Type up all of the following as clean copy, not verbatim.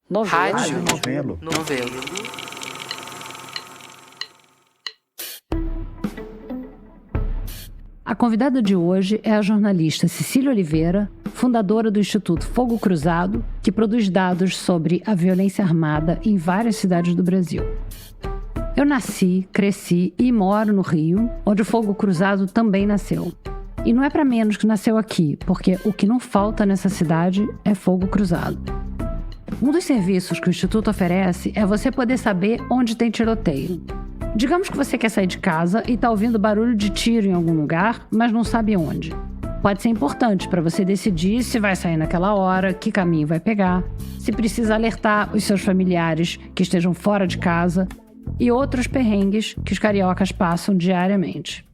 Rádio. Novelo. A convidada de hoje é a jornalista Cecília Oliveira, fundadora do Instituto Fogo Cruzado, que produz dados sobre a violência armada em várias cidades do Brasil. Eu nasci, cresci e moro no Rio, onde o Fogo Cruzado também nasceu. E não é para menos que nasceu aqui, porque o que não falta nessa cidade é fogo cruzado. Um dos serviços que o Instituto oferece é você poder saber onde tem tiroteio. Digamos que você quer sair de casa e está ouvindo barulho de tiro em algum lugar, mas não sabe onde. Pode ser importante para você decidir se vai sair naquela hora, que caminho vai pegar, se precisa alertar os seus familiares que estejam fora de casa e outros perrengues que os cariocas passam diariamente.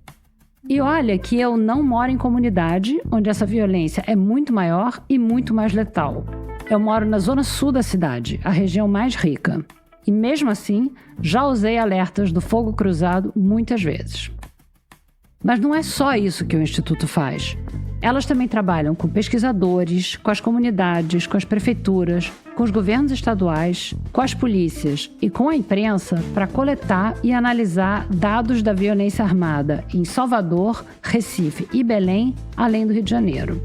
E olha que eu não moro em comunidade onde essa violência é muito maior e muito mais letal. Eu moro na zona sul da cidade, a região mais rica. E mesmo assim, já usei alertas do Fogo Cruzado muitas vezes. Mas não é só isso que o Instituto faz. Elas também trabalham com pesquisadores, com as comunidades, com as prefeituras, com os governos estaduais, com as polícias e com a imprensa para coletar e analisar dados da violência armada em Salvador, Recife e Belém, além do Rio de Janeiro.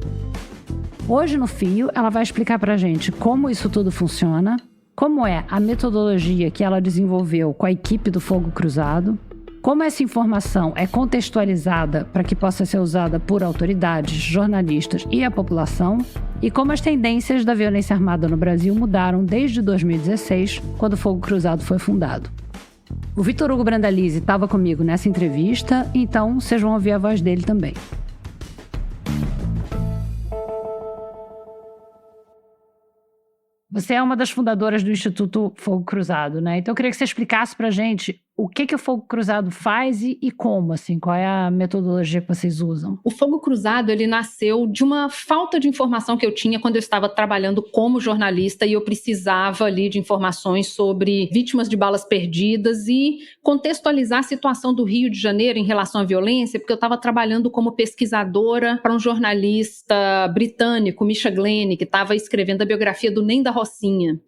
Hoje no Fio, ela vai explicar para a gente como isso tudo funciona, como é a metodologia que ela desenvolveu com a equipe do Fogo Cruzado, como essa informação é contextualizada para que possa ser usada por autoridades, jornalistas e a população, e como as tendências da violência armada no Brasil mudaram desde 2016, quando o Fogo Cruzado foi fundado. O Vitor Hugo Brandalize estava comigo nessa entrevista, então vocês vão ouvir a voz dele também. Você é uma das fundadoras do Instituto Fogo Cruzado, né? Então eu queria que você explicasse pra gente o que o Fogo Cruzado faz e como, assim, qual é a metodologia que vocês usam? O Fogo Cruzado, ele nasceu de uma falta de informação que eu tinha quando eu estava trabalhando como jornalista e eu precisava ali de informações sobre vítimas de balas perdidas e contextualizar a situação do Rio de Janeiro em relação à violência, porque eu estava trabalhando como pesquisadora para um jornalista britânico, Misha Glenny, que estava escrevendo a biografia do Nem da Rocinha.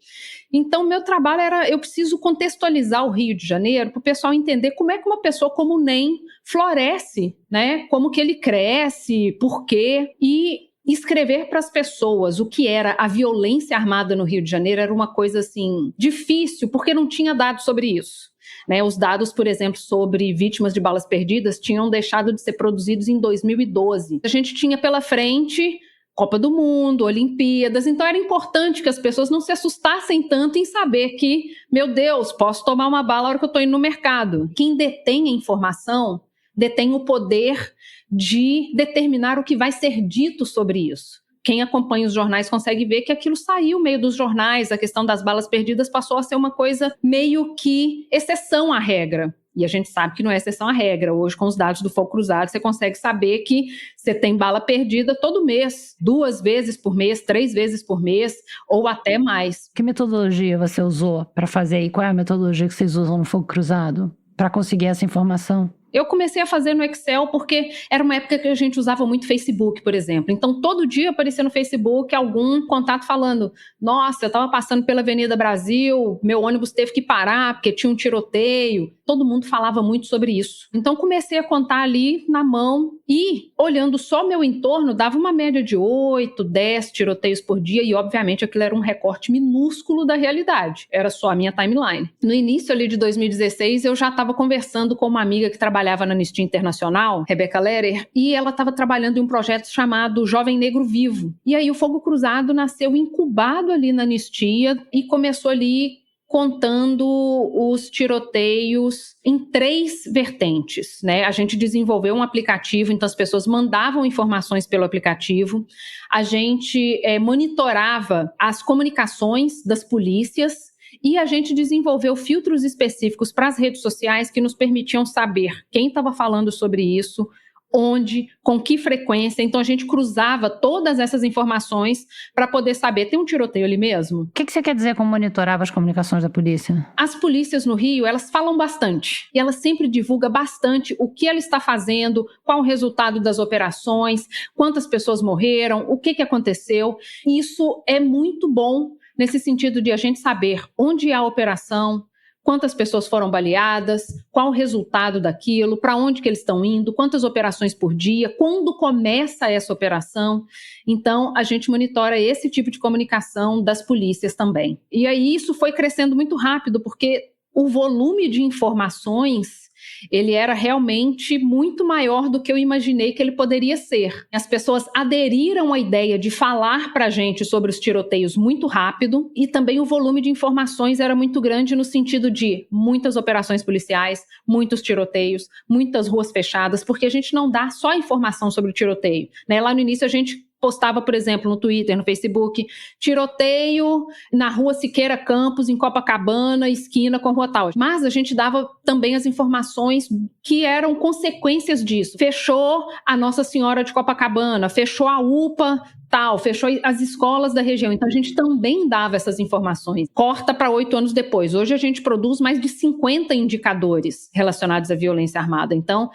Então, meu trabalho era, eu preciso contextualizar o Rio de Janeiro para o pessoal entender como é que uma pessoa como o Nem floresce, né? Como que ele cresce, por quê, e escrever para as pessoas o que era a violência armada no Rio de Janeiro era uma coisa, assim, difícil, porque não tinha dados sobre isso. Né, os dados, por exemplo, sobre vítimas de balas perdidas tinham deixado de ser produzidos em 2012. A gente tinha pela frente Copa do Mundo, Olimpíadas, então era importante que as pessoas não se assustassem tanto em saber que, meu Deus, posso tomar uma bala na hora que eu estou indo no mercado. Quem detém a informação detém o poder de determinar o que vai ser dito sobre isso. Quem acompanha os jornais consegue ver que aquilo saiu meio dos jornais, a questão das balas perdidas passou a ser uma coisa meio que exceção à regra. E a gente sabe que não é exceção à regra. Hoje, com os dados do Fogo Cruzado, você consegue saber que você tem bala perdida todo mês, 2 vezes por mês, 3 vezes por mês, ou até mais. Que metodologia você usou para fazer e qual é a metodologia que vocês usam no Fogo Cruzado para conseguir essa informação? Eu comecei a fazer no Excel porque era uma época que a gente usava muito Facebook, por exemplo. Então, todo dia aparecia no Facebook algum contato falando: nossa, eu estava passando pela Avenida Brasil, meu ônibus teve que parar porque tinha um tiroteio. Todo mundo falava muito sobre isso. Então, comecei a contar ali na mão e, olhando só meu entorno, dava uma média de 8, 10 tiroteios por dia e, obviamente, aquilo era um recorte minúsculo da realidade. Era só a minha timeline. No início ali de 2016, eu já estava conversando com uma amiga que trabalhava na Anistia Internacional, Rebeca Lehrer, e ela estava trabalhando em um projeto chamado Jovem Negro Vivo. E aí o Fogo Cruzado nasceu incubado ali na Anistia e começou ali contando os tiroteios em 3 vertentes, né? A gente desenvolveu um aplicativo, então as pessoas mandavam informações pelo aplicativo, a gente monitorava as comunicações das polícias e a gente desenvolveu filtros específicos para as redes sociais que nos permitiam saber quem estava falando sobre isso, onde, com que frequência. Então a gente cruzava todas essas informações para poder saber, tem um tiroteio ali mesmo? O que você quer dizer com monitorava as comunicações da polícia? As polícias no Rio, elas falam bastante. E elas sempre divulgam bastante o que ela está fazendo, qual o resultado das operações, quantas pessoas morreram, o que aconteceu. E isso é muito bom, nesse sentido de a gente saber onde é a operação, quantas pessoas foram baleadas, qual o resultado daquilo, para onde que eles estão indo, quantas operações por dia, quando começa essa operação. Então, a gente monitora esse tipo de comunicação das polícias também. E aí isso foi crescendo muito rápido, porque o volume de informações ele era realmente muito maior do que eu imaginei que ele poderia ser. As pessoas aderiram à ideia de falar para a gente sobre os tiroteios muito rápido e também o volume de informações era muito grande no sentido de muitas operações policiais, muitos tiroteios, muitas ruas fechadas, porque a gente não dá só informação sobre o tiroteio, né? Lá no início a gente postava, por exemplo, no Twitter, no Facebook, tiroteio na rua Siqueira Campos, em Copacabana, esquina com rua tal. Mas a gente dava também as informações que eram consequências disso. Fechou a Nossa Senhora de Copacabana, fechou a UPA tal, fechou as escolas da região. Então a gente também dava essas informações. Corta para 8 anos depois. Hoje a gente produz mais de 50 indicadores relacionados à violência armada. Então,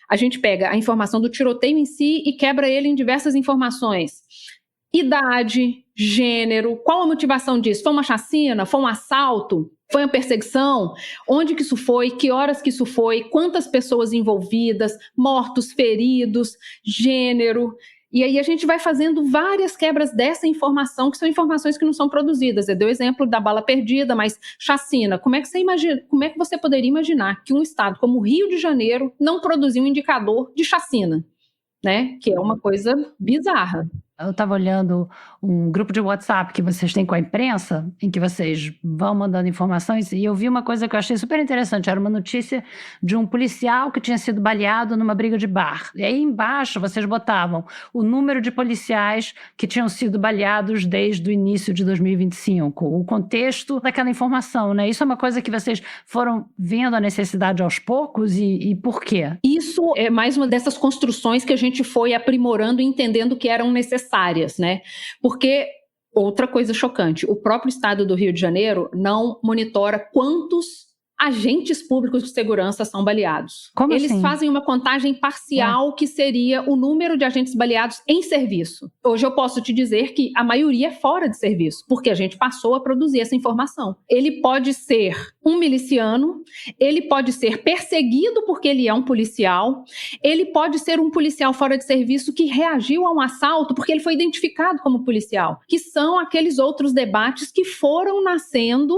a gente pega a informação do tiroteio em si e quebra ele em diversas informações. Idade, gênero, qual a motivação disso? Foi uma chacina? Foi um assalto? Foi uma perseguição? Onde que isso foi? Que horas que isso foi? Quantas pessoas envolvidas? Mortos, feridos, gênero? E aí a gente vai fazendo várias quebras dessa informação, que são informações que não são produzidas. Eu dei o exemplo da bala perdida, mas chacina. Como é que você poderia imaginar que um estado como o Rio de Janeiro não produziu um indicador de chacina, né? Que é uma coisa bizarra. Eu estava olhando um grupo de WhatsApp que vocês têm com a imprensa, em que vocês vão mandando informações, e eu vi uma coisa que eu achei super interessante. Era uma notícia de um policial que tinha sido baleado numa briga de bar. E aí embaixo vocês botavam o número de policiais que tinham sido baleados desde o início de 2025, o contexto daquela informação, né? Isso é uma coisa que vocês foram vendo a necessidade aos poucos e por quê? Isso é mais uma dessas construções que a gente foi aprimorando e entendendo que eram necessárias, né? Porque, outra coisa chocante, o próprio estado do Rio de Janeiro não monitora quantos agentes públicos de segurança são baleados. Como Eles assim? fazem uma contagem parcial que seria o número de agentes baleados em serviço. Hoje eu posso te dizer que a maioria é fora de serviço, porque a gente passou a produzir essa informação. Ele pode ser um miliciano, ele pode ser perseguido porque ele é um policial, ele pode ser um policial fora de serviço que reagiu a um assalto porque ele foi identificado como policial, que são aqueles outros debates que foram nascendo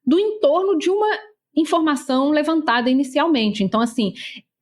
do entorno de uma informação levantada inicialmente. Então, assim,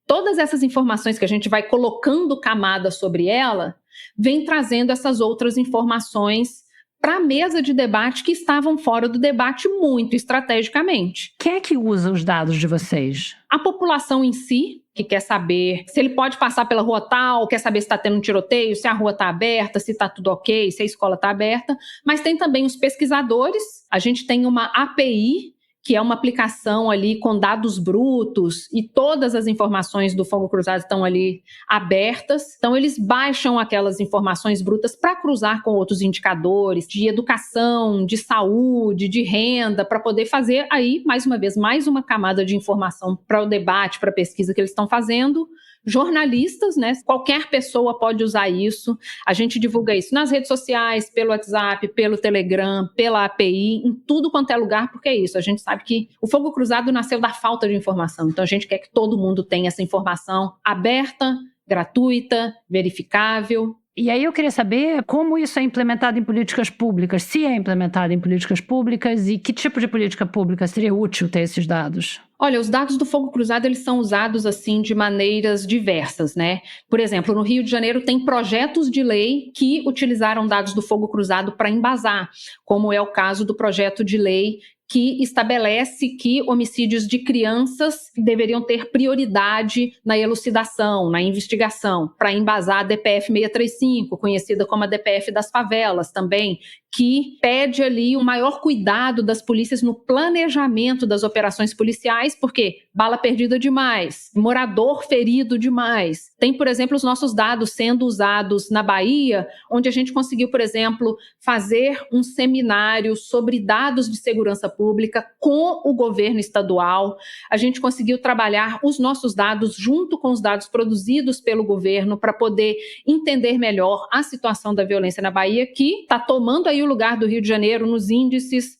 todas essas informações que a gente vai colocando camada sobre ela, vem trazendo essas outras informações para a mesa de debate que estavam fora do debate muito estrategicamente. Quem é que usa os dados de vocês? A população em si, que quer saber se ele pode passar pela rua tal, quer saber se está tendo um tiroteio, se a rua está aberta, se está tudo ok, se a escola está aberta, mas tem também os pesquisadores. A gente tem uma API, que é uma aplicação ali com dados brutos e todas as informações do Fogo Cruzado estão ali abertas. Então, eles baixam aquelas informações brutas para cruzar com outros indicadores de educação, de saúde, de renda, para poder fazer aí, mais uma vez, mais uma camada de informação para o debate, para a pesquisa que eles estão fazendo. Jornalistas, né? Qualquer pessoa pode usar isso. A gente divulga isso nas redes sociais, pelo WhatsApp, pelo Telegram, pela API, em tudo quanto é lugar, porque é isso. A gente sabe que o Fogo Cruzado nasceu da falta de informação. Então a gente quer que todo mundo tenha essa informação aberta, gratuita, verificável. E aí eu queria saber como isso é implementado em políticas públicas, se é implementado em políticas públicas e que tipo de política pública seria útil ter esses dados? Olha, os dados do Fogo Cruzado, eles são usados assim de maneiras diversas, né? Por exemplo, no Rio de Janeiro tem projetos de lei que utilizaram dados do Fogo Cruzado para embasar, como é o caso do projeto de lei que estabelece que homicídios de crianças deveriam ter prioridade na elucidação, na investigação, para embasar a DPF 635, conhecida como a DPF das favelas também, que pede ali um maior cuidado das polícias no planejamento das operações policiais, porque bala perdida demais, morador ferido demais. Tem, por exemplo, os nossos dados sendo usados na Bahia, onde a gente conseguiu, por exemplo, fazer um seminário sobre dados de segurança pública com o governo estadual. A gente conseguiu trabalhar os nossos dados junto com os dados produzidos pelo governo para poder entender melhor a situação da violência na Bahia, que está tomando aí aí o lugar do Rio de Janeiro nos índices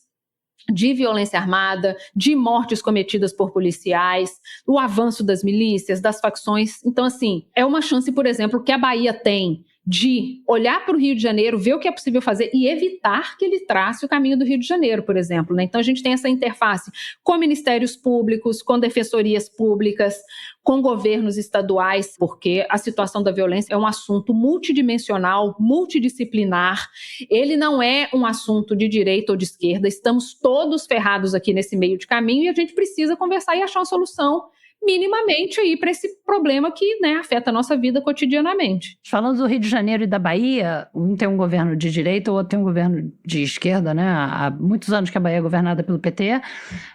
de violência armada, de mortes cometidas por policiais, o avanço das milícias, das facções. Então, assim, é uma chance, por exemplo, que a Bahia tem de olhar para o Rio de Janeiro, ver o que é possível fazer e evitar que ele trace o caminho do Rio de Janeiro, por exemplo, né? Então a gente tem essa interface com ministérios públicos, com defensorias públicas, com governos estaduais, porque a situação da violência é um assunto multidimensional, multidisciplinar. Ele não é um assunto de direita ou de esquerda. Estamos todos ferrados aqui nesse meio de caminho e a gente precisa conversar e achar uma solução minimamente aí para esse problema que, né, afeta a nossa vida cotidianamente. Falando do Rio de Janeiro e da Bahia, um tem um governo de direita, o outro tem um governo de esquerda, né? Há muitos anos que a Bahia é governada pelo PT,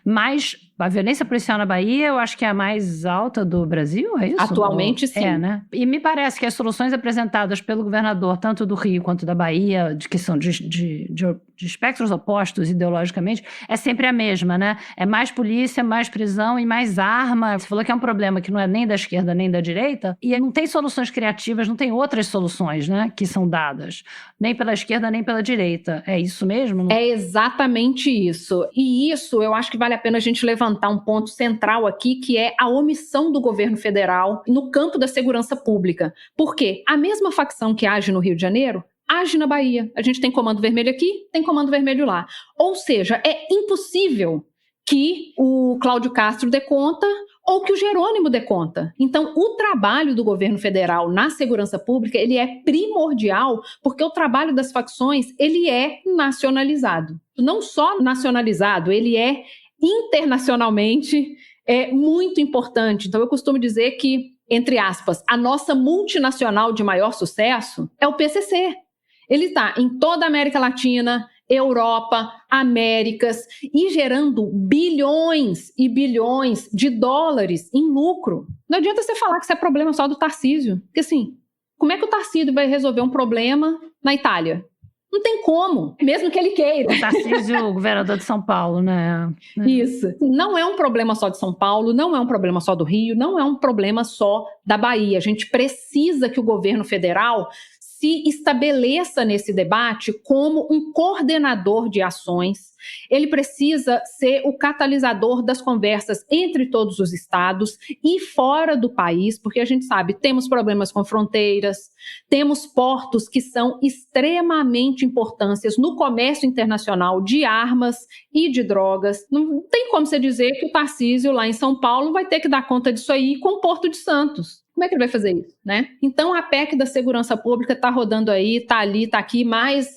mas a violência policial na Bahia eu acho que é a mais alta do Brasil, é isso? Atualmente, sim. É, né? E me parece que as soluções apresentadas pelo governador, tanto do Rio quanto da Bahia, que são de espectros opostos ideologicamente, é sempre a mesma, né? É mais polícia, mais prisão e mais arma. Você falou que é um problema que não é nem da esquerda nem da direita, e não tem soluções criativas, não tem outras soluções, né, que são dadas, nem pela esquerda nem pela direita. É isso mesmo? É exatamente isso. E isso eu acho que vale a pena a gente levantar um ponto central aqui, que é a omissão do governo federal no campo da segurança pública. Por quê? A mesma facção que age no Rio de Janeiro age na Bahia. A gente tem comando vermelho aqui, tem comando vermelho lá. Ou seja, é impossível que o Cláudio Castro dê conta ou que o Jerônimo dê conta. Então, o trabalho do governo federal na segurança pública, ele é primordial, porque o trabalho das facções, ele é nacionalizado. Não só nacionalizado, ele é internacionalmente muito importante. Então, eu costumo dizer que, entre aspas, a nossa multinacional de maior sucesso é o PCC. Ele está em toda a América Latina, Europa, Américas, e gerando bilhões e bilhões de dólares em lucro. Não adianta você falar que isso é problema só do Tarcísio. Porque assim, como é que o Tarcísio vai resolver um problema na Itália? Não tem como, mesmo que ele queira. O Tarcísio, o governador de São Paulo, né? Isso. Não é um problema só de São Paulo, não é um problema só do Rio, não é um problema só da Bahia. A gente precisa que o governo federal se estabeleça nesse debate como um coordenador de ações. Ele precisa ser o catalisador das conversas entre todos os estados e fora do país, porque a gente sabe, temos problemas com fronteiras, temos portos que são extremamente importantes no comércio internacional de armas e de drogas. Não tem como você dizer que o Tarcísio lá em São Paulo vai ter que dar conta disso aí com o Porto de Santos. Como é que ele vai fazer isso, né? Então, a PEC da segurança pública está rodando aí, está ali, está aqui, mas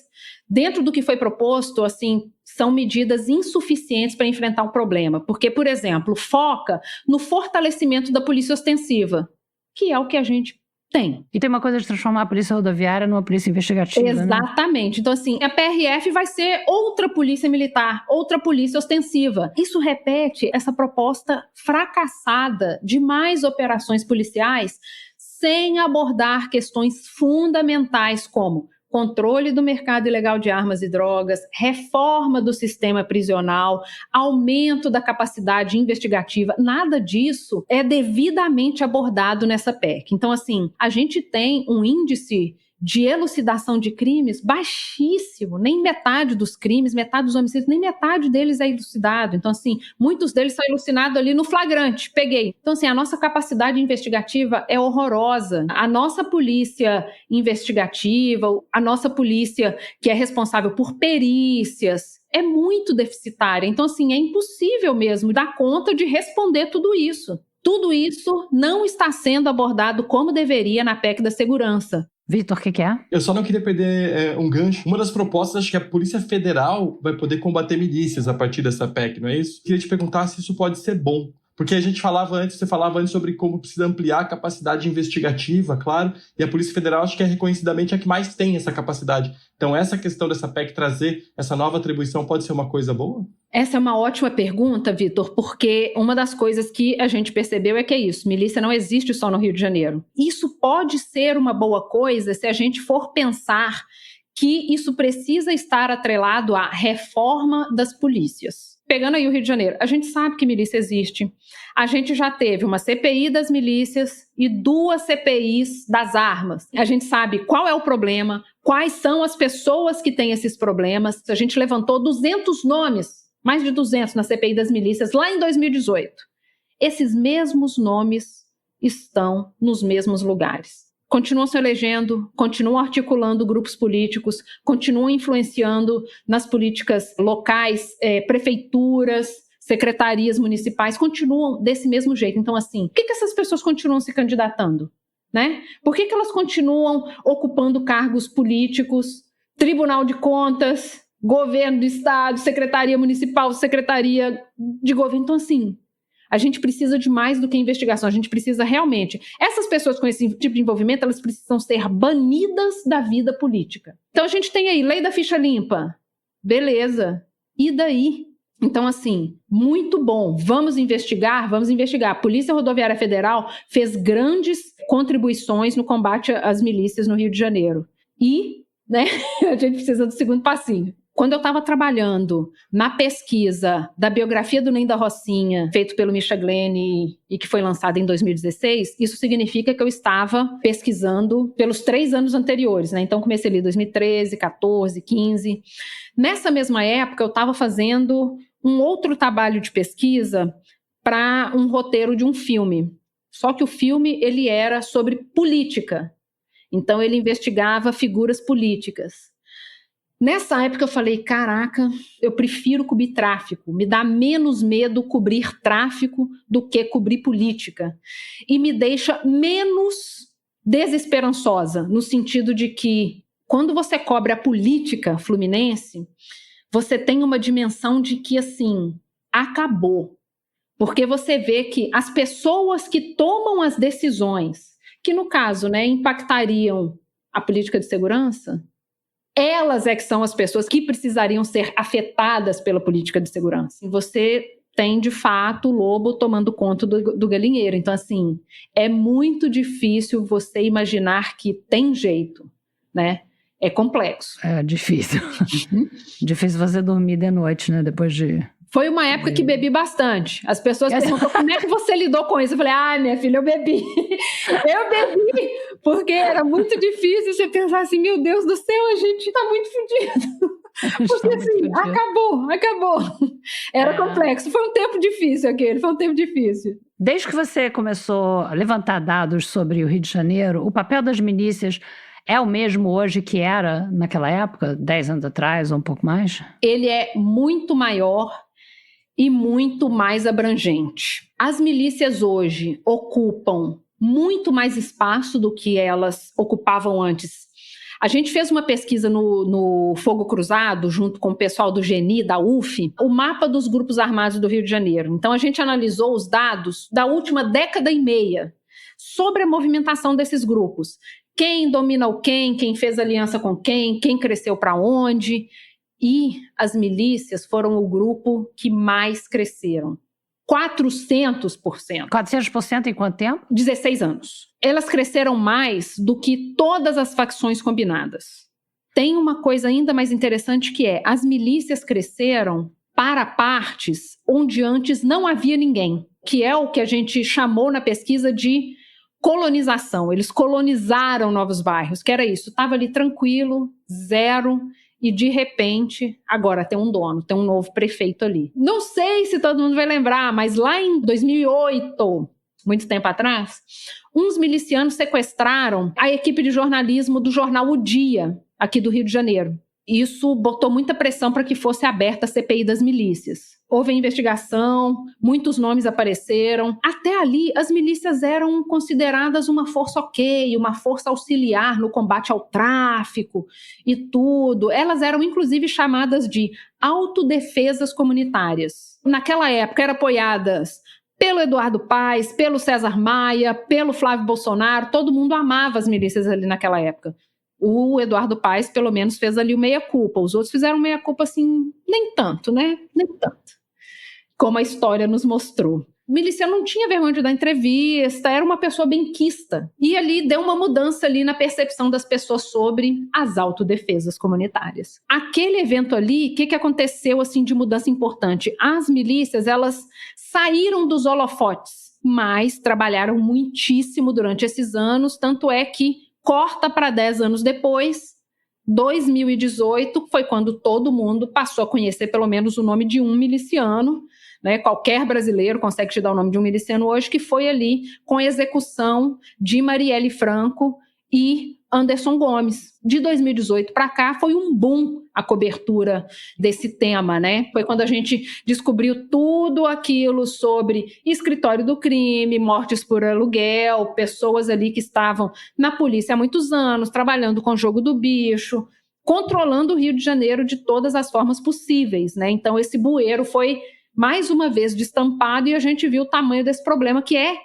dentro do que foi proposto, assim, são medidas insuficientes para enfrentar um problema. Porque, por exemplo, foca no fortalecimento da polícia ostensiva, que é o que a gente tem. E tem uma coisa de transformar a polícia rodoviária numa polícia investigativa, exatamente. Né? Então, assim, a PRF vai ser outra polícia militar, outra polícia ostensiva. Isso repete essa proposta fracassada de mais operações policiais sem abordar questões fundamentais como controle do mercado ilegal de armas e drogas, reforma do sistema prisional, aumento da capacidade investigativa. Nada disso é devidamente abordado nessa PEC. Então, assim, a gente tem um índice de elucidação de crimes baixíssimo, nem metade dos crimes, metade dos homicídios, nem metade deles é elucidado. Então, assim, muitos deles são elucidados ali no flagrante, peguei. Então, assim, a nossa capacidade investigativa é horrorosa. A nossa polícia investigativa, a nossa polícia que é responsável por perícias, é muito deficitária. Então, assim, é impossível mesmo dar conta de responder tudo isso. Tudo isso não está sendo abordado como deveria na PEC da segurança. Vitor, o que é? Eu só não queria perder um gancho. Uma das propostas, acho que a Polícia Federal vai poder combater milícias a partir dessa PEC, não é isso? Queria te perguntar se isso pode ser bom. Porque você falava antes sobre como precisa ampliar a capacidade investigativa, claro, e a Polícia Federal acho que é reconhecidamente a que mais tem essa capacidade. Então, essa questão dessa PEC trazer essa nova atribuição pode ser uma coisa boa? Essa é uma ótima pergunta, Vitor, porque uma das coisas que a gente percebeu é que é isso, milícia não existe só no Rio de Janeiro. Isso pode ser uma boa coisa se a gente for pensar que isso precisa estar atrelado à reforma das polícias. Pegando aí o Rio de Janeiro, a gente sabe que milícia existe. A gente já teve uma CPI das milícias e 2 CPIs das armas. A gente sabe qual é o problema, quais são as pessoas que têm esses problemas. A gente levantou 200 nomes, mais de 200 na CPI das milícias, lá em 2018. Esses mesmos nomes estão nos mesmos lugares. Continuam se elegendo, continuam articulando grupos políticos, continuam influenciando nas políticas locais, prefeituras, secretarias municipais, continuam desse mesmo jeito. Então, assim, por que essas pessoas continuam se candidatando? Né? Por que elas continuam ocupando cargos políticos, Tribunal de Contas, Governo do Estado, Secretaria Municipal, Secretaria de Governo? Então, assim, a gente precisa de mais do que investigação, a gente precisa realmente... Essas pessoas com esse tipo de envolvimento, elas precisam ser banidas da vida política. Então, a gente tem aí lei da ficha limpa. Beleza. E daí? Então, assim, muito bom. Vamos investigar? Vamos investigar. A Polícia Rodoviária Federal fez grandes contribuições no combate às milícias no Rio de Janeiro. E, né, a gente precisa do segundo passinho. Quando eu estava trabalhando na pesquisa da biografia do Ney da Rocinha, feito pelo Misha Glenn e que foi lançada em 2016, isso significa que eu estava pesquisando pelos 3 anos anteriores, né? Então, comecei ali em 2013, 14, 15. Nessa mesma época, eu estava fazendo um outro trabalho de pesquisa para um roteiro de um filme. Só que o filme ele era sobre política. Então, ele investigava figuras políticas. Nessa época eu falei, caraca, eu prefiro cobrir tráfico, me dá menos medo cobrir tráfico do que cobrir política. E me deixa menos desesperançosa, no sentido de que quando você cobre a política fluminense, você tem uma dimensão de que, assim, acabou. Porque você vê que as pessoas que tomam as decisões, que no caso, né, impactariam a política de segurança, elas é que são as pessoas que precisariam ser afetadas pela política de segurança. E você tem, de fato, o lobo tomando conta do galinheiro. Então, assim, é muito difícil você imaginar que tem jeito, né? É complexo. É difícil. Difícil você dormir de noite, né? Depois de... Foi uma época que bebi bastante. As pessoas perguntam, como é que você lidou com isso? Eu falei, minha filha, eu bebi. Eu bebi, porque era muito difícil você pensar assim, meu Deus do céu, a gente tá muito fudido. Porque assim, acabou. Era complexo. Foi um tempo difícil aquele, foi um tempo difícil. Desde que você começou a levantar dados sobre o Rio de Janeiro, o papel das milícias é o mesmo hoje que era naquela época, 10 anos atrás ou um pouco mais? Ele é muito maior e muito mais abrangente. As milícias hoje ocupam muito mais espaço do que elas ocupavam antes. A gente fez uma pesquisa no Fogo Cruzado, junto com o pessoal do GENI, da UF, o mapa dos grupos armados do Rio de Janeiro. Então, a gente analisou os dados da última década e meia sobre a movimentação desses grupos. Quem domina o quem fez aliança com quem cresceu para onde... E as milícias foram o grupo que mais cresceram. 400%. 400% em quanto tempo? 16 anos. Elas cresceram mais do que todas as facções combinadas. Tem uma coisa ainda mais interessante que é, as milícias cresceram para partes onde antes não havia ninguém, que é o que a gente chamou na pesquisa de colonização. Eles colonizaram novos bairros, que era isso, estava ali tranquilo, zero... E, de repente, agora tem um dono, tem um novo prefeito ali. Não sei se todo mundo vai lembrar, mas lá em 2008, muito tempo atrás, uns milicianos sequestraram a equipe de jornalismo do jornal O Dia, aqui do Rio de Janeiro. Isso botou muita pressão para que fosse aberta a CPI das milícias. Houve investigação, muitos nomes apareceram. Até ali, as milícias eram consideradas uma força ok, uma força auxiliar no combate ao tráfico e tudo. Elas eram, inclusive, chamadas de autodefesas comunitárias. Naquela época, eram apoiadas pelo Eduardo Paes, pelo César Maia, pelo Flávio Bolsonaro. Todo mundo amava as milícias ali naquela época. O Eduardo Paes, pelo menos, fez ali o meia-culpa. Os outros fizeram meia-culpa, assim, nem tanto, né? Nem tanto. Como a história nos mostrou. O miliciano não tinha vergonha de dar entrevista, era uma pessoa benquista. E ali deu uma mudança ali na percepção das pessoas sobre as autodefesas comunitárias. Aquele evento ali, o que aconteceu assim, de mudança importante? As milícias, elas saíram dos holofotes, mas trabalharam muitíssimo durante esses anos, tanto é que corta para 10 anos depois, 2018 foi quando todo mundo passou a conhecer pelo menos o nome de um miliciano, né? Qualquer brasileiro consegue te dar o nome de um miliciano hoje, que foi ali com a execução de Marielle Franco e Anderson Gomes. De 2018 para cá foi um boom a cobertura desse tema, né? Foi quando a gente descobriu tudo aquilo sobre escritório do crime, mortes por aluguel, pessoas ali que estavam na polícia há muitos anos, trabalhando com o jogo do bicho, controlando o Rio de Janeiro de todas as formas possíveis, né? Então esse bueiro foi mais uma vez destampado e a gente viu o tamanho desse problema que é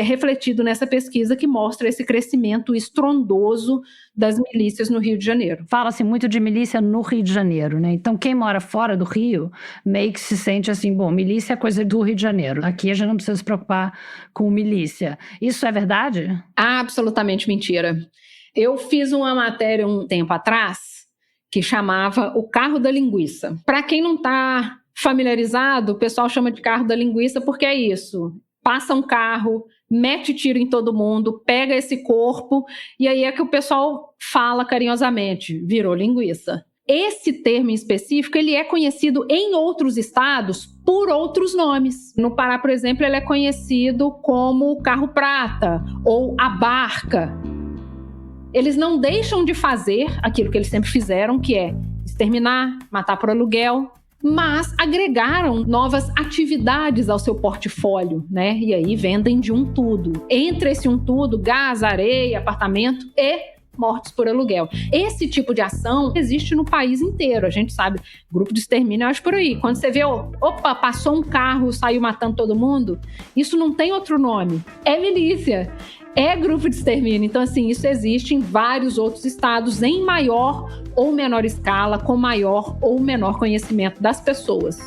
refletido nessa pesquisa que mostra esse crescimento estrondoso das milícias no Rio de Janeiro. Fala-se muito de milícia no Rio de Janeiro, né? Então quem mora fora do Rio meio que se sente assim, bom, milícia é coisa do Rio de Janeiro. Aqui a gente não precisa se preocupar com milícia. Isso é verdade? Absolutamente mentira. Eu fiz uma matéria um tempo atrás que chamava O Carro da Linguiça. Para quem não está familiarizado, o pessoal chama de carro da linguiça porque é isso. Passa um carro, mete tiro em todo mundo, pega esse corpo e aí é que o pessoal fala carinhosamente, virou linguiça. Esse termo em específico, ele é conhecido em outros estados por outros nomes. No Pará, por exemplo, ele é conhecido como carro prata ou a barca. Eles não deixam de fazer aquilo que eles sempre fizeram, que é exterminar, matar por aluguel, mas agregaram novas atividades ao seu portfólio, né? E aí vendem de um tudo. Entre esse um tudo, gás, areia, apartamento e mortes por aluguel. Esse tipo de ação existe no país inteiro. A gente sabe, grupo de extermínio, eu acho por aí. Quando você vê, opa, passou um carro, saiu matando todo mundo, isso não tem outro nome. É milícia. É grupo de extermínio. Então, assim, isso existe em vários outros estados, em maior ou menor escala, com maior ou menor conhecimento das pessoas.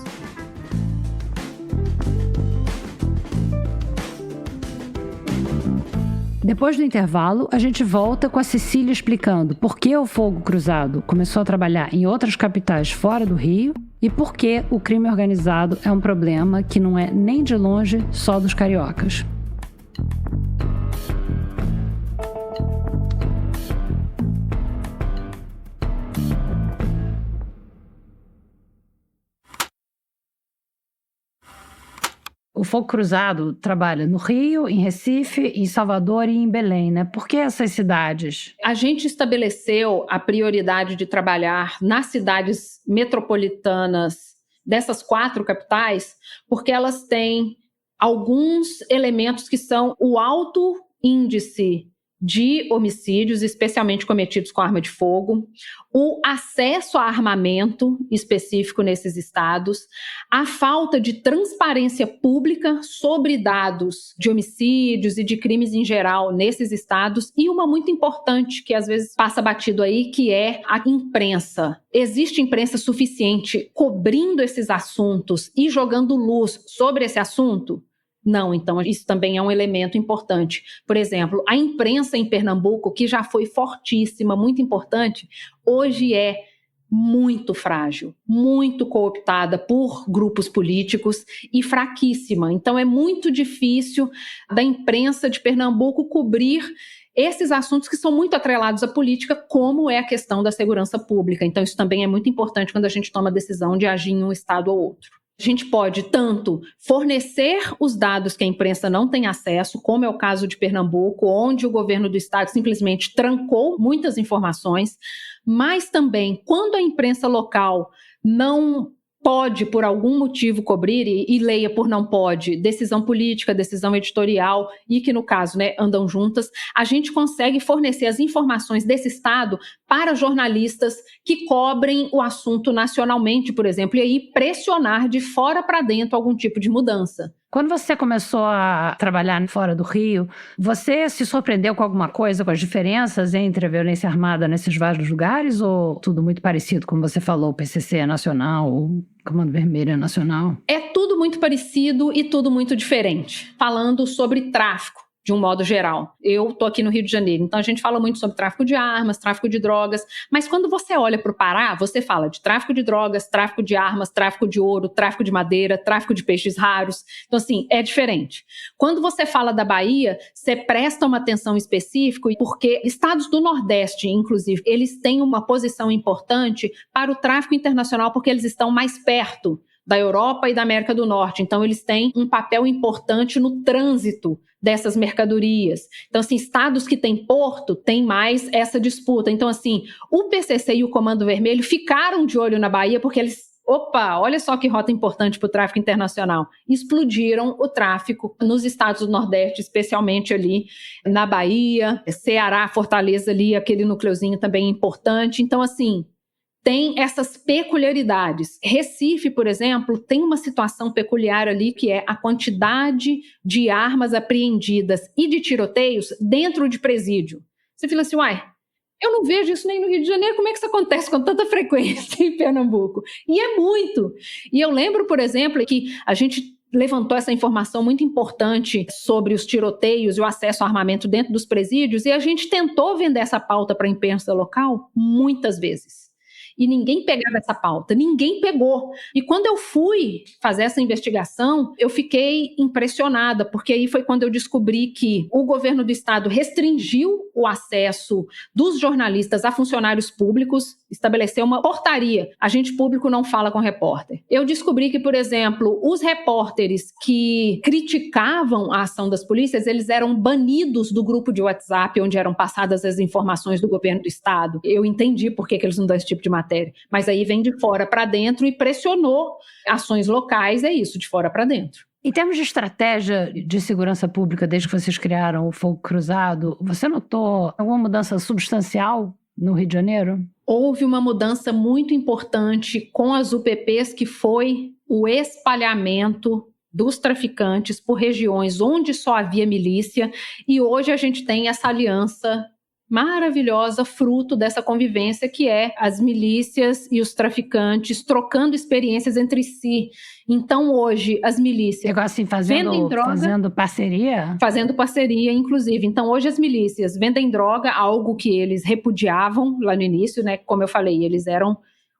Depois do intervalo, a gente volta com a Cecília explicando por que o Fogo Cruzado começou a trabalhar em outras capitais fora do Rio e por que o crime organizado é um problema que não é nem de longe só dos cariocas. O Fogo Cruzado trabalha no Rio, em Recife, em Salvador e em Belém, né? Por que essas cidades? A gente estabeleceu a prioridade de trabalhar nas cidades metropolitanas dessas 4 capitais, porque elas têm alguns elementos que são o alto índice de homicídios, especialmente cometidos com arma de fogo, o acesso a armamento específico nesses estados, a falta de transparência pública sobre dados de homicídios e de crimes em geral nesses estados, e uma muito importante que às vezes passa batido aí, que é a imprensa. Existe imprensa suficiente cobrindo esses assuntos e jogando luz sobre esse assunto? Não, então isso também é um elemento importante. Por exemplo, a imprensa em Pernambuco, que já foi fortíssima, muito importante, hoje é muito frágil, muito cooptada por grupos políticos e fraquíssima. Então é muito difícil da imprensa de Pernambuco cobrir esses assuntos que são muito atrelados à política, como é a questão da segurança pública. Então isso também é muito importante quando a gente toma a decisão de agir em um estado ou outro. A gente pode tanto fornecer os dados que a imprensa não tem acesso, como é o caso de Pernambuco, onde o governo do estado simplesmente trancou muitas informações, mas também quando a imprensa local não pode, por algum motivo, cobrir, e leia por não pode, decisão política, decisão editorial, e que no caso, né, andam juntas, a gente consegue fornecer as informações desse estado para jornalistas que cobrem o assunto nacionalmente, por exemplo, e aí pressionar de fora para dentro algum tipo de mudança. Quando você começou a trabalhar fora do Rio, você se surpreendeu com alguma coisa, com as diferenças entre a violência armada nesses vários lugares, ou tudo muito parecido, como você falou, o PCC é nacional, o Comando Vermelho é nacional? É tudo muito parecido e tudo muito diferente. Falando sobre tráfico, de um modo geral. Eu estou aqui no Rio de Janeiro, então a gente fala muito sobre tráfico de armas, tráfico de drogas, mas quando você olha para o Pará, você fala de tráfico de drogas, tráfico de armas, tráfico de ouro, tráfico de madeira, tráfico de peixes raros. Então, assim, é diferente. Quando você fala da Bahia, você presta uma atenção específica, porque estados do Nordeste, inclusive, eles têm uma posição importante para o tráfico internacional, porque eles estão mais perto da Europa e da América do Norte. Então, eles têm um papel importante no trânsito dessas mercadorias. Então, assim, estados que têm porto têm mais essa disputa. Então, assim, o PCC e o Comando Vermelho ficaram de olho na Bahia porque eles, olha só que rota importante para o tráfico internacional. Explodiram o tráfico nos estados do Nordeste, especialmente ali na Bahia, Ceará, Fortaleza ali, aquele núcleozinho também importante. Então, assim, tem essas peculiaridades. Recife, por exemplo, tem uma situação peculiar ali, que é a quantidade de armas apreendidas e de tiroteios dentro de presídio. Você fala assim, eu não vejo isso nem no Rio de Janeiro, como é que isso acontece com tanta frequência em Pernambuco? E é muito. E eu lembro, por exemplo, que a gente levantou essa informação muito importante sobre os tiroteios e o acesso ao armamento dentro dos presídios, e a gente tentou vender essa pauta para a imprensa local muitas vezes. E ninguém pegava essa pauta, ninguém pegou. E quando eu fui fazer essa investigação, eu fiquei impressionada, porque aí foi quando eu descobri que o governo do estado restringiu o acesso dos jornalistas a funcionários públicos, estabeleceu uma portaria. Agente público não fala com repórter. Eu descobri que, por exemplo, os repórteres que criticavam a ação das polícias, eles eram banidos do grupo de WhatsApp onde eram passadas as informações do governo do estado. Eu entendi por que eles não dão esse tipo de matéria. Mas aí vem de fora para dentro e pressionou ações locais, é isso, de fora para dentro. Em termos de estratégia de segurança pública, desde que vocês criaram o Fogo Cruzado, você notou alguma mudança substancial no Rio de Janeiro? Houve uma mudança muito importante com as UPPs, que foi o espalhamento dos traficantes por regiões onde só havia milícia, e hoje a gente tem essa aliança maravilhosa, fruto dessa convivência, que é as milícias e os traficantes trocando experiências entre si. Então, hoje, as milícias assim, fazendo parceria? Fazendo parceria, inclusive. Então, hoje as milícias vendem droga, algo que eles repudiavam lá no início, né? Como eu falei, eles eram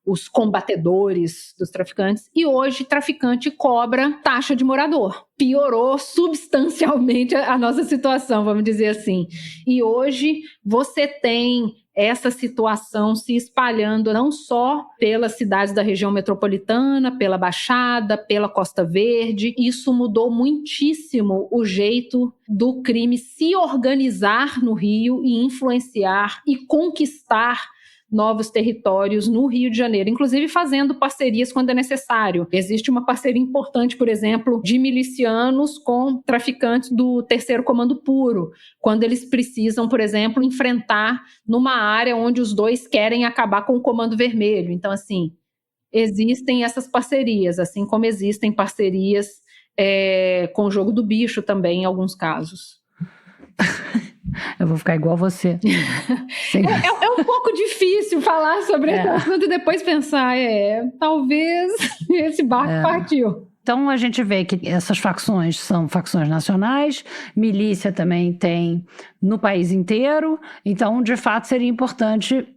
os combatedores dos traficantes, e hoje traficante cobra taxa de morador. Piorou substancialmente a nossa situação, vamos dizer assim. E hoje você tem essa situação se espalhando não só pelas cidades da região metropolitana, pela Baixada, pela Costa Verde. Isso mudou muitíssimo o jeito do crime se organizar no Rio e influenciar e conquistar novos territórios no Rio de Janeiro, inclusive fazendo parcerias quando é necessário. Existe uma parceria importante, por exemplo, de milicianos com traficantes do 3º Comando Puro, quando eles precisam, por exemplo, enfrentar numa área onde os dois querem acabar com o Comando Vermelho. Então, assim, existem essas parcerias, assim como existem parcerias com o Jogo do Bicho também, em alguns casos. Eu vou ficar igual você. É um pouco difícil falar sobre esse assunto e depois pensar, talvez esse barco partiu. Então a gente vê que essas facções são facções nacionais, milícia também tem no país inteiro, então de fato seria importante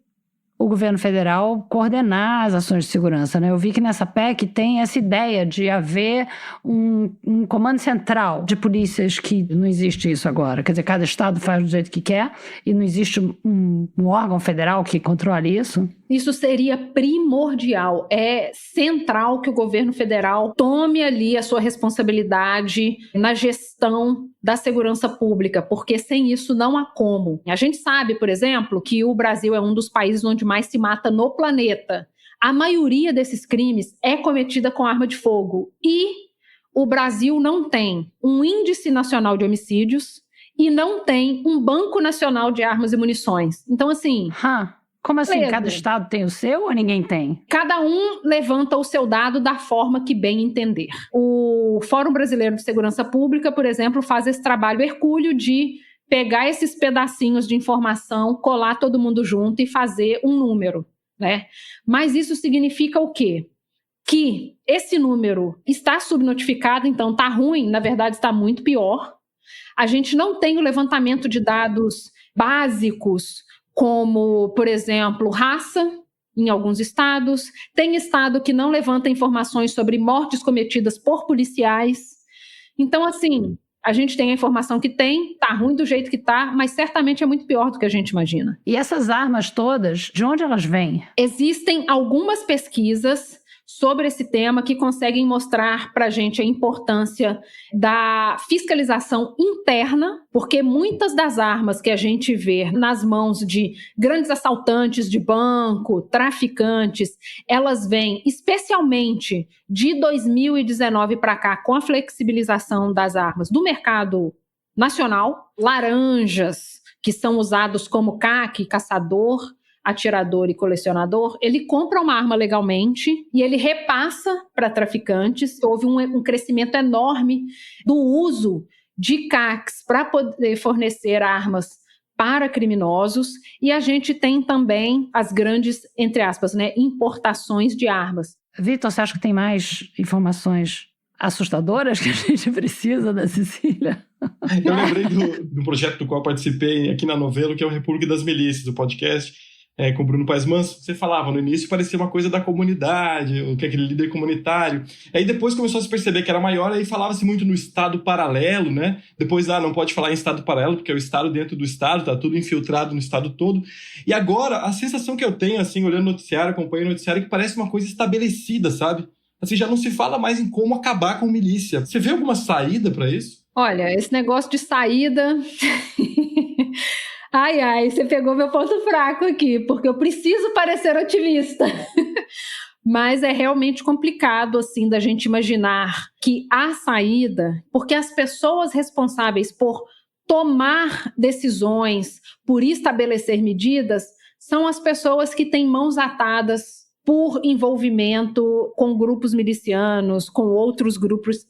o governo federal coordenar as ações de segurança, né? Eu vi que nessa PEC tem essa ideia de haver um comando central de polícias, que não existe isso agora. Quer dizer, cada estado faz do jeito que quer e não existe um órgão federal que controle isso. Isso seria primordial, é central que o governo federal tome ali a sua responsabilidade na gestão da segurança pública, porque sem isso não há como. A gente sabe, por exemplo, que o Brasil é um dos países onde mais se mata no planeta. A maioria desses crimes é cometida com arma de fogo e o Brasil não tem um índice nacional de homicídios e não tem um banco nacional de armas e munições. Então, assim... Como assim? Cada estado tem o seu ou ninguém tem? Cada um levanta o seu dado da forma que bem entender. O Fórum Brasileiro de Segurança Pública, por exemplo, faz esse trabalho hercúleo de pegar esses pedacinhos de informação, colar todo mundo junto e fazer um número, né? Mas isso significa o quê? Que esse número está subnotificado, então está ruim, na verdade está muito pior. A gente não tem o levantamento de dados básicos, como, por exemplo, raça, em alguns estados. Tem estado que não levanta informações sobre mortes cometidas por policiais. Então, assim, a gente tem a informação que tem, tá ruim do jeito que tá, mas certamente é muito pior do que a gente imagina. E essas armas todas, de onde elas vêm? Existem algumas pesquisas sobre esse tema que conseguem mostrar para a gente a importância da fiscalização interna, porque muitas das armas que a gente vê nas mãos de grandes assaltantes de banco, traficantes, elas vêm especialmente de 2019 para cá, com a flexibilização das armas do mercado nacional, laranjas, que são usados como CAC, caçador, atirador e colecionador, ele compra uma arma legalmente e ele repassa para traficantes. Houve um crescimento enorme do uso de CACs para poder fornecer armas para criminosos, e a gente tem também as grandes, entre aspas, né, importações de armas. Vitor, você acha que tem mais informações assustadoras que a gente precisa da Cecília? Eu lembrei do projeto do qual participei aqui na Novelo, que é o República das Milícias, o podcast, com o Bruno Paes Manso. Você falava, no início parecia uma coisa da comunidade, que é aquele líder comunitário. Aí depois começou a se perceber que era maior, aí falava-se muito no Estado paralelo, né? Depois, não pode falar em Estado paralelo, porque é o Estado dentro do Estado, tá tudo infiltrado no Estado todo. E agora, a sensação que eu tenho, assim, olhando o noticiário, acompanhando o noticiário, é que parece uma coisa estabelecida, sabe? Assim, já não se fala mais em como acabar com milícia. Você vê alguma saída para isso? Olha, esse negócio de saída... Ai, você pegou meu ponto fraco aqui, porque eu preciso parecer otimista. Mas é realmente complicado, assim, da gente imaginar que há saída, porque as pessoas responsáveis por tomar decisões, por estabelecer medidas, são as pessoas que têm mãos atadas por envolvimento com grupos milicianos, com outros grupos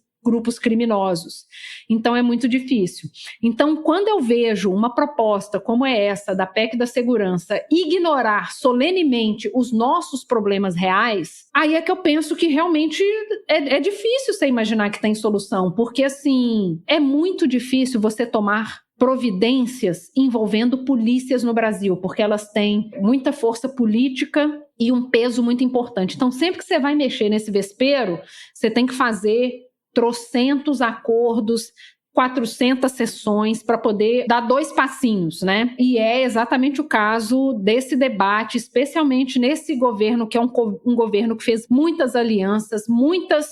criminosos. Então é muito difícil. Então, quando eu vejo uma proposta como essa da PEC da segurança ignorar solenemente os nossos problemas reais, aí é que eu penso que realmente é difícil você imaginar que tem solução, porque assim, é muito difícil você tomar providências envolvendo polícias no Brasil, porque elas têm muita força política e um peso muito importante. Então, sempre que você vai mexer nesse vespeiro, você tem que fazer trocentos acordos, 400 sessões para poder dar 2 passinhos, né? E é exatamente o caso desse debate, especialmente nesse governo, que é um governo que fez muitas alianças, muitas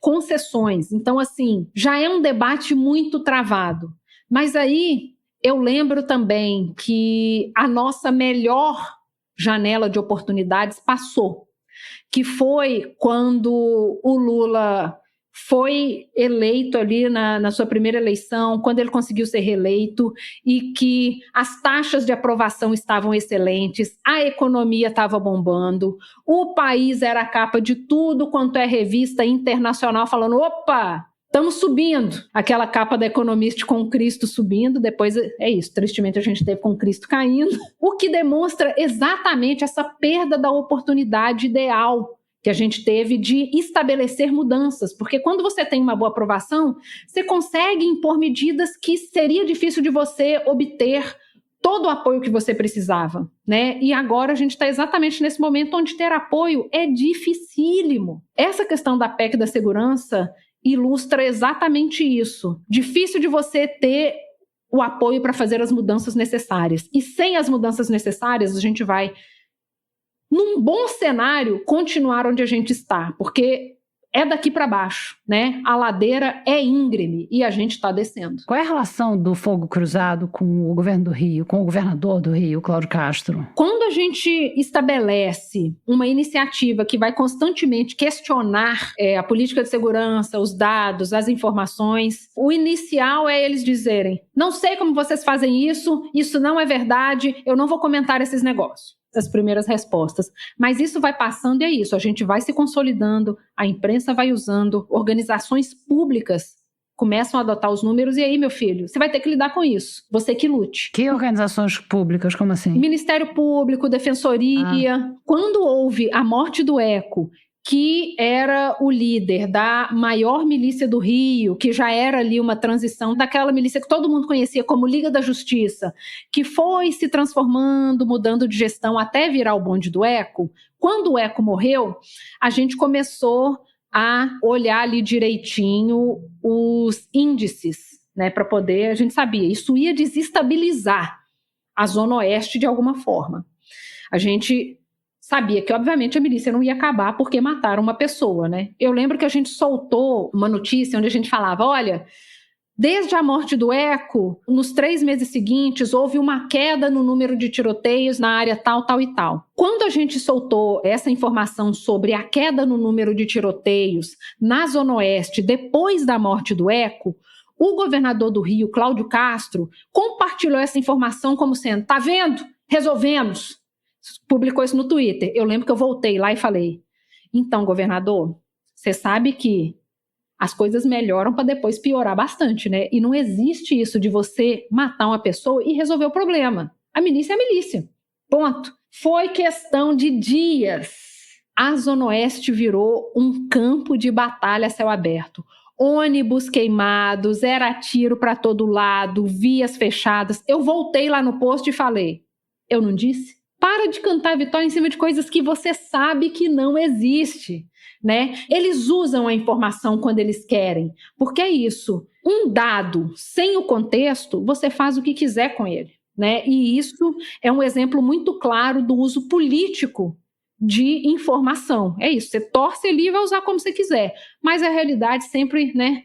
concessões. Então, assim, já é um debate muito travado. Mas aí eu lembro também que a nossa melhor janela de oportunidades passou, que foi quando o Lula foi eleito ali na sua primeira eleição, quando ele conseguiu ser reeleito, e que as taxas de aprovação estavam excelentes, a economia estava bombando, o país era a capa de tudo quanto é revista internacional, falando, opa, estamos subindo. Aquela capa da Economist com o Cristo subindo, depois é isso, tristemente a gente teve com o Cristo caindo, o que demonstra exatamente essa perda da oportunidade ideal que a gente teve de estabelecer mudanças, porque quando você tem uma boa aprovação, você consegue impor medidas que seria difícil de você obter todo o apoio que você precisava, né? E agora a gente está exatamente nesse momento onde ter apoio é dificílimo. Essa questão da PEC da segurança ilustra exatamente isso. Difícil de você ter o apoio para fazer as mudanças necessárias. E sem as mudanças necessárias, a gente vai, num bom cenário, continuar onde a gente está, porque é daqui para baixo, né? A ladeira é íngreme e a gente está descendo. Qual é a relação do Fogo Cruzado com o governo do Rio, com o governador do Rio, Cláudio Castro? Quando a gente estabelece uma iniciativa que vai constantemente questionar a política de segurança, os dados, as informações, o inicial é eles dizerem, não sei como vocês fazem isso não é verdade, eu não vou comentar esses negócios. As primeiras respostas. Mas isso vai passando e é isso. A gente vai se consolidando, a imprensa vai usando, organizações públicas começam a adotar os números e aí, meu filho, você vai ter que lidar com isso. Você que lute. Que organizações públicas? Como assim? Ministério Público, Defensoria. Quando houve a morte do Eco, que era o líder da maior milícia do Rio, que já era ali uma transição daquela milícia que todo mundo conhecia como Liga da Justiça, que foi se transformando, mudando de gestão até virar o bonde do Eco. Quando o Eco morreu, a gente começou a olhar ali direitinho os índices, né, para poder, a gente sabia, isso ia desestabilizar a Zona Oeste de alguma forma. A gente sabia que, obviamente, a milícia não ia acabar porque mataram uma pessoa, né? Eu lembro que a gente soltou uma notícia onde a gente falava, olha, desde a morte do Eco, nos 3 meses seguintes, houve uma queda no número de tiroteios na área tal, tal e tal. Quando a gente soltou essa informação sobre a queda no número de tiroteios na Zona Oeste depois da morte do Eco, o governador do Rio, Cláudio Castro, compartilhou essa informação como sendo, tá vendo? Resolvemos. Publicou isso no Twitter. Eu lembro que eu voltei lá e falei, então, governador, você sabe que as coisas melhoram para depois piorar bastante, né? E não existe isso de você matar uma pessoa e resolver o problema. A milícia é a milícia. Ponto. Foi questão de dias. A Zona Oeste virou um campo de batalha a céu aberto. Ônibus queimados, era tiro para todo lado, vias fechadas. Eu voltei lá no posto e falei, eu não disse? Para de cantar vitória em cima de coisas que você sabe que não existe. Né? Eles usam a informação quando eles querem, porque é isso, um dado sem o contexto, você faz o que quiser com ele, né? E isso é um exemplo muito claro do uso político de informação, é isso, você torce ali e vai usar como você quiser, mas a realidade sempre, né,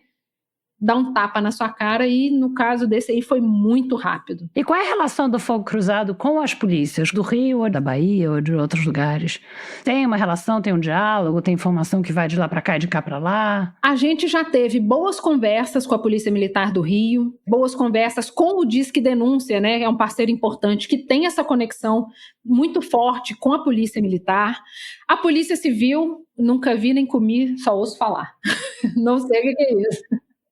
dá um tapa na sua cara e no caso desse aí foi muito rápido. E qual é a relação do Fogo Cruzado com as polícias do Rio, ou da Bahia ou de outros lugares? Tem uma relação, tem um diálogo, tem informação que vai de lá para cá e de cá para lá? A gente já teve boas conversas com a Polícia Militar do Rio, boas conversas com o Disque Denúncia, né? É um parceiro importante que tem essa conexão muito forte com a Polícia Militar. A Polícia Civil, nunca vi nem comi, só ouço falar. Não sei o que é isso.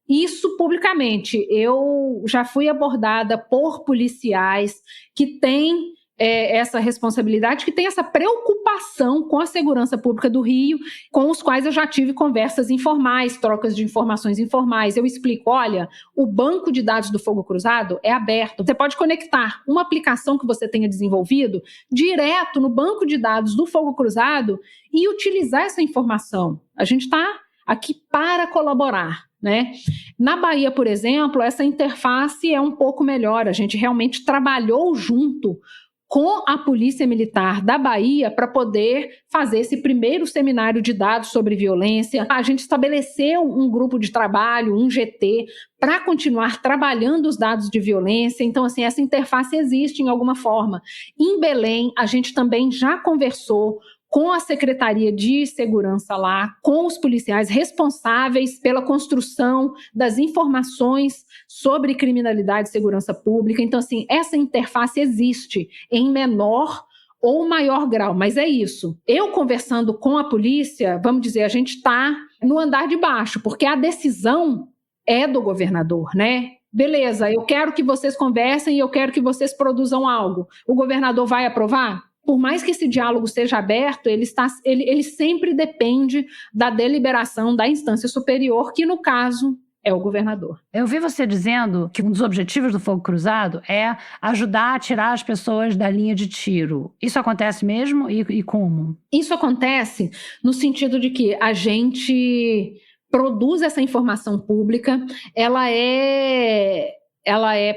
Isso publicamente, eu já fui abordada por policiais que têm essa responsabilidade, que têm essa preocupação com a segurança pública do Rio, com os quais eu já tive conversas informais, trocas de informações informais. Eu explico, olha, o banco de dados do Fogo Cruzado é aberto. Você pode conectar uma aplicação que você tenha desenvolvido direto no banco de dados do Fogo Cruzado e utilizar essa informação. A gente está aqui para colaborar. Né? Na Bahia, por exemplo, essa interface é um pouco melhor. A gente realmente trabalhou junto com a Polícia Militar da Bahia para poder fazer esse primeiro seminário de dados sobre violência. A gente estabeleceu um grupo de trabalho, um GT, para continuar trabalhando os dados de violência. Então, assim, essa interface existe em alguma forma. Em Belém, a gente também já conversou com a Secretaria de Segurança lá, com os policiais responsáveis pela construção das informações sobre criminalidade e segurança pública. Então, assim, essa interface existe em menor ou maior grau, mas é isso. Eu conversando com a polícia, vamos dizer, a gente está no andar de baixo, porque a decisão é do governador, né? Beleza, eu quero que vocês conversem e eu quero que vocês produzam algo. O governador vai aprovar? Por mais que esse diálogo seja aberto, ele sempre depende da deliberação da instância superior, que no caso é o governador. Eu vi você dizendo que um dos objetivos do Fogo Cruzado é ajudar a tirar as pessoas da linha de tiro. Isso acontece mesmo e como? Isso acontece no sentido de que a gente produz essa informação pública, ela é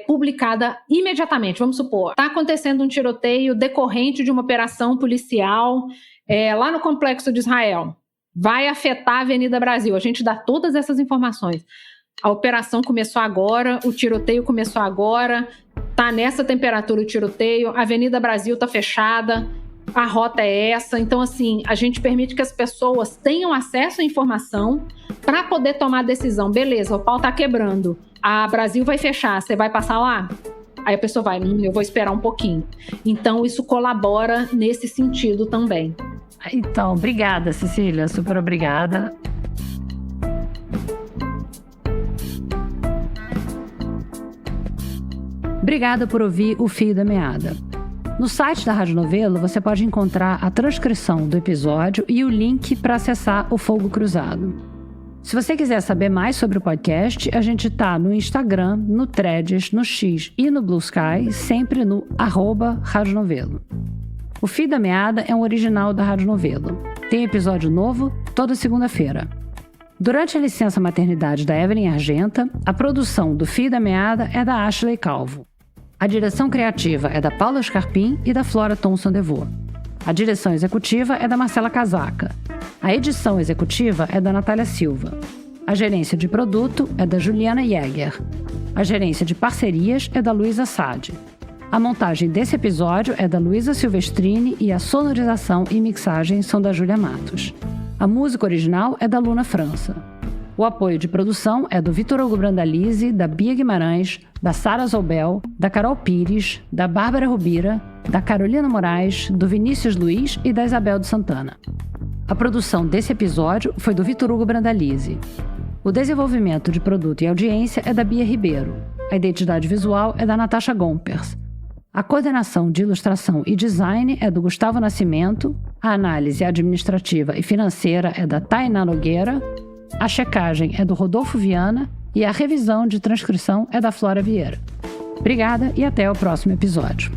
publicada imediatamente. Vamos supor, está acontecendo um tiroteio decorrente de uma operação policial lá no Complexo de Israel. Vai afetar a Avenida Brasil. A gente dá todas essas informações. A operação começou agora, o tiroteio começou agora, está nessa temperatura o tiroteio, a Avenida Brasil está fechada, a rota é essa. Então, assim, a gente permite que as pessoas tenham acesso à informação para poder tomar a decisão. Beleza, o pau está quebrando. A Brasil vai fechar, você vai passar lá? Aí a pessoa vai, eu vou esperar um pouquinho. Então, isso colabora nesse sentido também. Então, obrigada, Cecília, super obrigada. Obrigada por ouvir O Fio da Meada. No site da Rádio Novelo, você pode encontrar a transcrição do episódio e o link para acessar o Fogo Cruzado. Se você quiser saber mais sobre o podcast, a gente tá no Instagram, no Threads, no X e no Blue Sky, sempre no @Rádio Novelo. O Fio da Meada é um original da Rádio Novelo. Tem episódio novo toda segunda-feira. Durante a licença maternidade da Evelyn Argenta, a produção do Fio da Meada é da Ashley Calvo. A direção criativa é da Paula Scarpim e da Flora Thomson-DeVoe. A direção executiva é da Marcela Casaca. A edição executiva é da Natália Silva. A gerência de produto é da Juliana Jäger. A gerência de parcerias é da Luísa Sade. A montagem desse episódio é da Luísa Silvestrini e a sonorização e mixagem são da Júlia Matos. A música original é da Luna França. O apoio de produção é do Vitor Hugo Brandalize, da Bia Guimarães, da Sara Zobel, da Carol Pires, da Bárbara Rubira, da Carolina Moraes, do Vinícius Luiz e da Isabel de Santana. A produção desse episódio foi do Vitor Hugo Brandalize. O desenvolvimento de produto e audiência é da Bia Ribeiro. A identidade visual é da Natasha Gompers. A coordenação de ilustração e design é do Gustavo Nascimento. A análise administrativa e financeira é da Tainá Nogueira. A checagem é do Rodolfo Viana e a revisão de transcrição é da Flora Vieira. Obrigada e até o próximo episódio.